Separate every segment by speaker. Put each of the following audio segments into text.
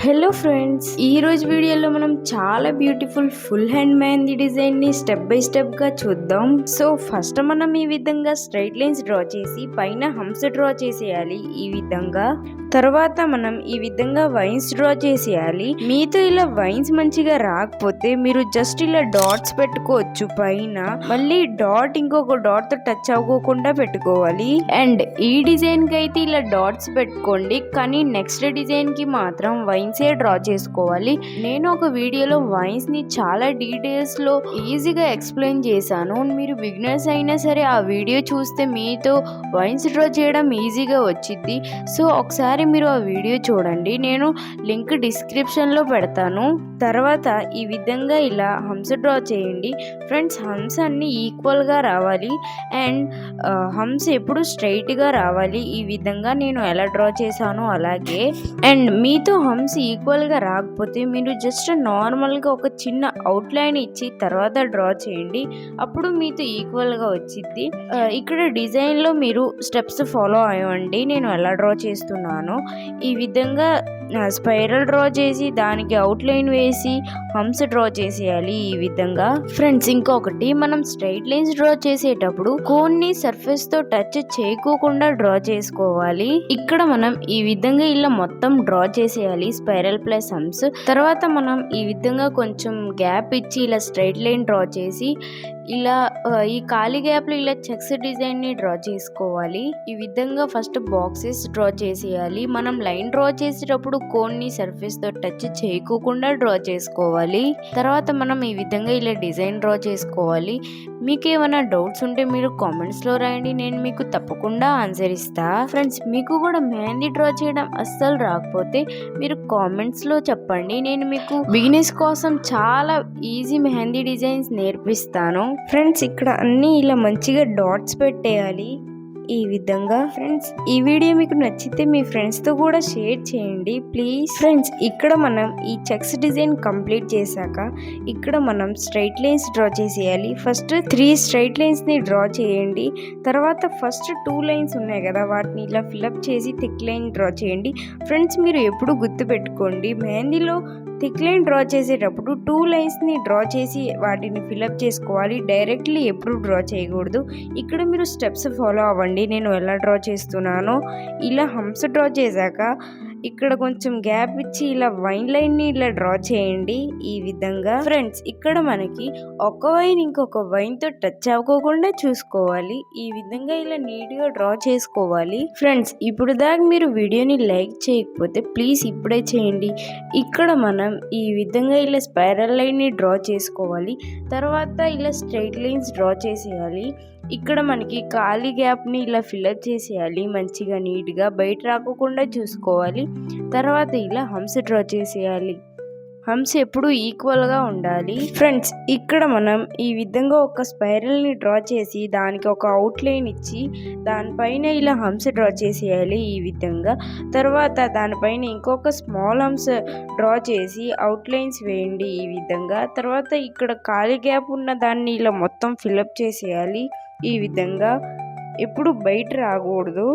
Speaker 1: Hello friends, ఈ రోజు వీడియోలో మనం చాలా beautiful full hand mehndi design ని స్టెప్ బై స్టెప్ గా చూద్దాం. సో ఫస్ట్ మనం ఈ విధంగా స్ట్రైట్ లైన్స్ డ్రా చేసి పైన హంస డ్రా చేసేయాలి. ఈ విధంగా తర్వాత మనం ఈ విధంగా వైన్స్ డ్రా చేసేయాలి. మీతో ఇలా వైన్స్ మంచిగా రాకపోతే మీరు జస్ట్ ఇలా డాట్స్ పెట్టుకోవచ్చు పైన. మళ్ళీ డాట్ ఇంకొక డాట్ తో టచ్ అవ్వకుండా పెట్టుకోవాలి. అండ్ ఈ డిజైన్ కి అయితే ఇలా డాట్స్ పెట్టుకోండి, కానీ నెక్స్ట్ డిజైన్ కి మాత్రం వైన్సే డ్రా చేసుకోవాలి. నేను ఒక వీడియోలో వైన్స్ ని చాలా డీటెయిల్స్ లో ఈజీగా ఎక్స్ప్లెయిన్ చేశాను. మీరు బిగినర్స్ అయినా సరే ఆ వీడియో చూస్తే మీతో వైన్స్ డ్రా చేయడం ఈజీగా వచ్చింది. సో ఒకసారి మీరు ఆ వీడియో చూడండి, నేను లింక్ డిస్క్రిప్షన్ లో పెడతాను. తర్వాత ఈ విధంగా ఇలా హంస డ్రా చేయండి. ఫ్రెండ్స్, హంస అన్ని ఈక్వల్ గా రావాలి అండ్ హంస ఎప్పుడు స్ట్రైట్ గా రావాలి. ఈ విధంగా నేను ఎలా డ్రా చేశానో అలాగే. అండ్ మీతో హంస ఈక్వల్ గా రాకపోతే మీరు జస్ట్ నార్మల్ గా ఒక చిన్న అవుట్ లైన్ ఇచ్చి తర్వాత డ్రా చేయండి, అప్పుడు మీతో ఈక్వల్ గా వచ్చింది. ఇక్కడ డిజైన్ లో మీరు స్టెప్స్ ఫాలో అవ్వండి. నేను ఎలా డ్రా చేస్తున్నాను ఈ విధంగా స్పైరల్ డ్రా చేసి దానికి అవుట్ లైన్ వేసి హంస డ్రా చేసేయాలి. ఈ విధంగా ఫ్రెండ్స్, ఇంకొకటి, మనం స్ట్రైట్ లైన్స్ డ్రా చేసేటప్పుడు కోన్ ని సర్ఫేస్ తో టచ్ చేయకోకుండా డ్రా చేసుకోవాలి. ఇక్కడ మనం ఈ విధంగా ఇలా మొత్తం డ్రా చేసేయాలి స్పైరల్ ప్లస్ హంస్. తర్వాత మనం ఈ విధంగా కొంచెం గ్యాప్ ఇచ్చి ఇలా స్ట్రైట్ లైన్ డ్రా చేసి ఇలా ఈ ఖాళీ గ్యాప్ లో ఇలా చెక్స్ డిజైన్ ని డ్రా చేసుకోవాలి. ఈ విధంగా ఫస్ట్ బాక్సెస్ డ్రా చేసేయాలి. మనం లైన్ డ్రా చేసేటప్పుడు కోన్ ని సర్ఫేస్ తో టచ్ చేయకోకుండా డ్రా చేసుకోవాలి. తర్వాత మనం ఈ విధంగా ఇలా డిజైన్ డ్రా చేసుకోవాలి. మీకు ఏమైనా డౌట్స్ ఉంటే మీరు కామెంట్స్ లో రాయండి, నేను మీకు తప్పకుండా ఆన్సర్ ఇస్తా. ఫ్రెండ్స్, మీకు కూడా మెహందీ డ్రా చేయడం అస్సలు రాకపోతే మీరు కామెంట్స్ లో చెప్పండి, నేను మీకు బిగినర్స్ కోసం చాలా ఈజీ మెహందీ డిజైన్స్ నేర్పిస్తాను. ఫ్రెండ్స్, ఇక్కడ అన్ని ఇలా మంచిగా డాట్స్ పెట్టేయాలి. ఈ విధంగా ఫ్రెండ్స్, ఈ వీడియో మీకు నచ్చితే మీ ఫ్రెండ్స్ తో కూడా షేర్ చేయండి ప్లీజ్. ఫ్రెండ్స్, ఇక్కడ మనం ఈ చెక్స్ డిజైన్ కంప్లీట్ చేశాక ఇక్కడ మనం స్ట్రైట్ లైన్స్ డ్రా చేసేయాలి. ఫస్ట్ 3 స్ట్రైట్ లైన్స్ ని డ్రా చేయండి. తర్వాత ఫస్ట్ 2 లైన్స్ ఉన్నాయి కదా, వాటిని ఇలా ఫిల్అప్ చేసి థిక్ లైన్ డ్రా చేయండి. ఫ్రెండ్స్, మీరు ఎప్పుడు గుర్తు పెట్టుకోండి, మెహందీలో థిక్ లైన్ డ్రా చేసేటప్పుడు 2 లైన్స్ ని డ్రా చేసి వాటిని ఫిల్అప్ చేసుకోవాలి. డైరెక్ట్లీ ఎప్పుడు డ్రా చేయకూడదు. ఇక్కడ మీరు స్టెప్స్ ఫాలో అవ్వండి, నేను ఎలా డ్రా చేస్తున్నానో. ఇలా హంస డ్రా చేశాక ఇక్కడ కొంచెం గ్యాప్ ఇచ్చి ఇలా వైన్ లైన్ ని ఇలా డ్రా చేయండి. ఈ విధంగా ఫ్రెండ్స్, ఇక్కడ మనకి ఒక వైన్ ఇంకొక వైన్ తో టచ్ అవ్వకుండా చూసుకోవాలి. ఈ విధంగా ఇలా నీట్ గా డ్రా చేసుకోవాలి. ఫ్రెండ్స్, ఇప్పుడు దాకా మీరు వీడియోని లైక్ చేయకపోతే ప్లీజ్ ఇప్పుడే చేయండి. ఇక్కడ మనం ఈ విధంగా ఇలా స్పైరల్ లైన్ ని డ్రా చేసుకోవాలి. తర్వాత ఇలా స్ట్రైట్ లైన్స్ డ్రా చేసేయాలి. ఇక్కడ మనకి ఖాళీ గ్యాప్ ని ఇలా ఫిల్అప్ చేసేయాలి. మంచిగా నీట్ గా బయట రాకుండా చూసుకోవాలి. తర్వాత ఇలా హంస డ్రా చేసేయాలి. హంస ఎప్పుడు ఈక్వల్ గా ఉండాలి. ఫ్రెండ్స్, ఇక్కడ మనం ఈ విధంగా ఒక స్పైరల్ ని డ్రా చేసి దానికి ఒక అవుట్ లైన్ ఇచ్చి దానిపైన ఇలా హంస డ్రా చేసేయాలి. ఈ విధంగా తర్వాత దానిపైన ఇంకొక స్మాల్ హంస డ్రా చేసి అవుట్ లైన్స్ వేయండి. ఈ విధంగా తర్వాత ఇక్కడ ఖాళీ గ్యాప్ ఉన్న దాన్ని ఇలా మొత్తం ఫిల్అప్ చేసేయాలి. ఈ విధంగా ఎప్పుడు బయట రాకూడదు.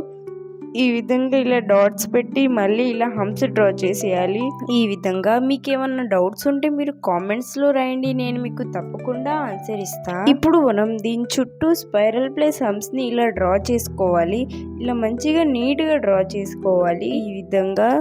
Speaker 1: ఈ విధంగా ఇలా డాట్స్ పెట్టి మళ్ళీ ఇలా హంస డ్రా చేసేయాలి. ఈ విధంగా మీకు ఏమన్నా డౌట్స్ ఉంటే మీరు కామెంట్స్ లో రాయండి, నేను మీకు తప్పకుండా ఆన్సర్ ఇస్తా. ఇప్పుడు మనం దీని చుట్టూ స్పైరల్ ప్లస్ హంస్ ని ఇలా డ్రా చేసుకోవాలి. ఇలా మంచిగా నీట్ గా డ్రా చేసుకోవాలి. ఈ విధంగా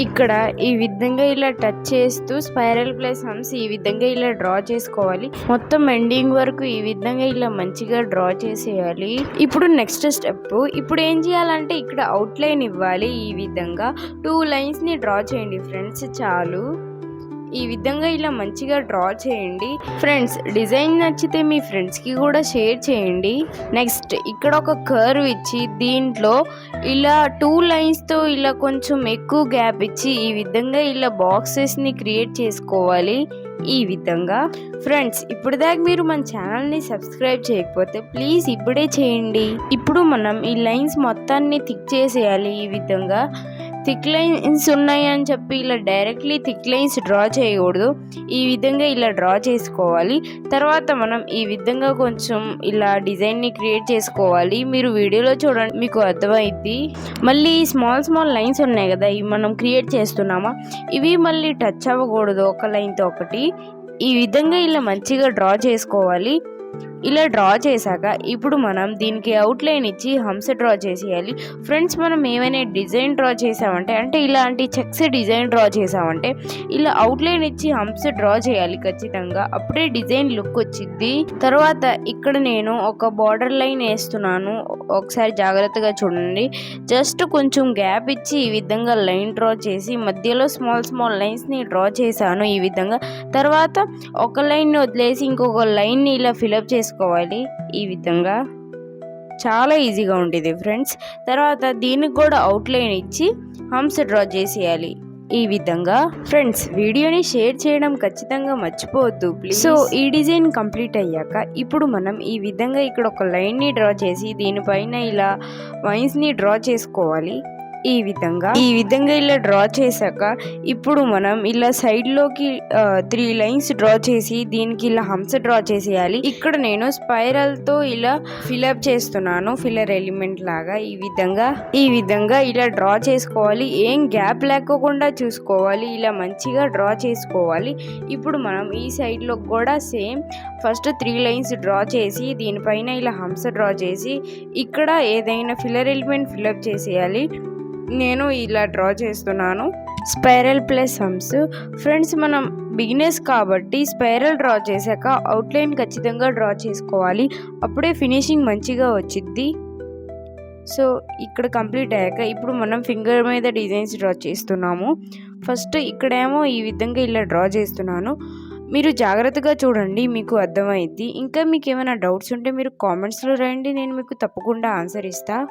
Speaker 1: ఇక్కడ ఈ విధంగా ఇలా టచ్ చేస్తూ స్పైరల్ ప్లస్ హంస్ ఈ విధంగా ఇలా డ్రా చేసుకోవాలి. మొత్తం ఎండింగ్ వరకు ఈ విధంగా ఇలా మంచిగా డ్రా చేసేయాలి. ఇప్పుడు నెక్స్ట్ స్టెప్, ఇప్పుడు ఏం చేయాలంటే ఇక్కడ అవుట్ లైన్ ఇవ్వాలి. ఈ విధంగా 2 లైన్స్ ని డ్రా చేయండి ఫ్రెండ్స్, చాలు. ఈ విధంగా ఇలా మంచిగా డ్రా చేయండి. ఫ్రెండ్స్, డిజైన్ నచ్చితే మీ ఫ్రెండ్స్ కి కూడా షేర్ చేయండి. నెక్స్ట్ ఇక్కడ ఒక కర్వ్ ఇచ్చి దీంట్లో ఇలా 2 లైన్స్ తో ఇలా కొంచెం ఎక్కువ గ్యాప్ ఇచ్చి ఈ విధంగా ఇలా బాక్సెస్ ని క్రియేట్ చేసుకోవాలి. ఈ విధంగా ఫ్రెండ్స్, ఇప్పుడు దాకా మీరు మన ఛానల్ ని సబ్స్క్రైబ్ చేయకపోతే ప్లీజ్ ఇప్పుడే చేయండి. ఇప్పుడు మనం ఈ లైన్స్ మొత్తాన్ని థిక్ చేసేయాలి. ఈ విధంగా థిక్ లైన్స్ ఉన్నాయి అని చెప్పి ఇలా డైరెక్ట్లీ థిక్ లైన్స్ డ్రా చేయకూడదు. ఈ విధంగా ఇలా డ్రా చేసుకోవాలి. తర్వాత మనం ఈ విధంగా కొంచెం ఇలా డిజైన్ని క్రియేట్ చేసుకోవాలి. మీరు వీడియోలో చూడండి, మీకు అర్థమైద్ది. మళ్ళీ స్మాల్ లైన్స్ ఉన్నాయి కదా, ఇవి మనం క్రియేట్ చేస్తున్నామా, ఇవి మళ్ళీ టచ్ అవ్వకూడదు ఒక లైన్తో ఒకటి. ఈ విధంగా ఇలా మంచిగా డ్రా చేసుకోవాలి. ఇలా డ్రా చేశాక ఇప్పుడు మనం దీనికి అవుట్లైన్ ఇచ్చి హంస డ్రా చేసేయాలి. ఫ్రెండ్స్, మనం ఏమైనా డిజైన్ డ్రా చేసామంటే, అంటే ఇలాంటి చెక్స్ డిజైన్ డ్రా చేసామంటే ఇలా అవుట్లైన్ ఇచ్చి హంస డ్రా చేయాలి ఖచ్చితంగా. అప్పుడే డిజైన్ లుక్ వచ్చింది. తర్వాత ఇక్కడ నేను ఒక బార్డర్ లైన్ వేస్తున్నాను. ఒకసారి జాగ్రత్తగా చూడండి. జస్ట్ కొంచెం గ్యాప్ ఇచ్చి ఈ విధంగా లైన్ డ్రా చేసి మధ్యలో స్మాల్ లైన్స్ని డ్రా చేశాను ఈ విధంగా. తర్వాత ఒక లైన్ని వదిలేసి ఇంకొక లైన్ని ఇలా ఫిలప్ చేసుకోవాలి. ఈ విధంగా చాలా ఈజీగా ఉంటుంది ఫ్రెండ్స్. తర్వాత దీనికి కూడా అవుట్లైన్ ఇచ్చి హంస డ్రా చేసేయాలి ఈ విధంగా. ఫ్రెండ్స్, వీడియోని షేర్ చేయడం ఖచ్చితంగా మర్చిపోవద్దు ప్లీజ్. సో ఈ డిజైన్ కంప్లీట్ అయ్యాక ఇప్పుడు మనం ఈ విధంగా ఇక్కడ ఒక లైన్ని డ్రా చేసి దీనిపైన ఇలా వైన్స్ని డ్రా చేసుకోవాలి. ఈ విధంగా ఇలా డ్రా చేశాక ఇప్పుడు మనం ఇలా సైడ్లోకి 3 లైన్స్ డ్రా చేసి దీనికి ఇలా హంస డ్రా చేసేయాలి. ఇక్కడ నేను స్పైరల్తో ఇలా ఫిలప్ చేస్తున్నాను, ఫిల్లర్ ఎలిమెంట్ లాగా. ఈ విధంగా ఇలా డ్రా చేసుకోవాలి. ఏం గ్యాప్ లేకోకుండా చూసుకోవాలి. ఇలా మంచిగా డ్రా చేసుకోవాలి. ఇప్పుడు మనం ఈ సైడ్లో కూడా సేమ్ ఫస్ట్ 3 లైన్స్ డ్రా చేసి దీనిపైన ఇలా హంస డ్రా చేసి ఇక్కడ ఏదైనా ఫిల్లర్ ఎలిమెంట్ ఫిలప్ చేసేయాలి. నేను ఇలా డ్రా చేస్తున్నాను, స్పైరల్ ప్లస్ హంస్. ఫ్రెండ్స్, మనం బిగినర్స్ కాబట్టి స్పైరల్ డ్రా చేశాక అవుట్లైన్ ఖచ్చితంగా డ్రా చేసుకోవాలి. అప్పుడే ఫినిషింగ్ మంచిగా వచ్చిద్ది. సో ఇక్కడ కంప్లీట్ అయ్యాక ఇప్పుడు మనం ఫింగర్ మీద డిజైన్స్ డ్రా చేస్తున్నాము. ఫస్ట్ ఇక్కడేమో ఈ విధంగా ఇలా డ్రా చేస్తున్నాను. మీరు జాగ్రత్తగా చూడండి, మీకు అర్థమైద్ది. ఇంకా మీకు ఏమైనా డౌట్స్ ఉంటే మీరు కామెంట్స్లో రాయండి, నేను మీకు తప్పకుండా ఆన్సర్ ఇస్తాను.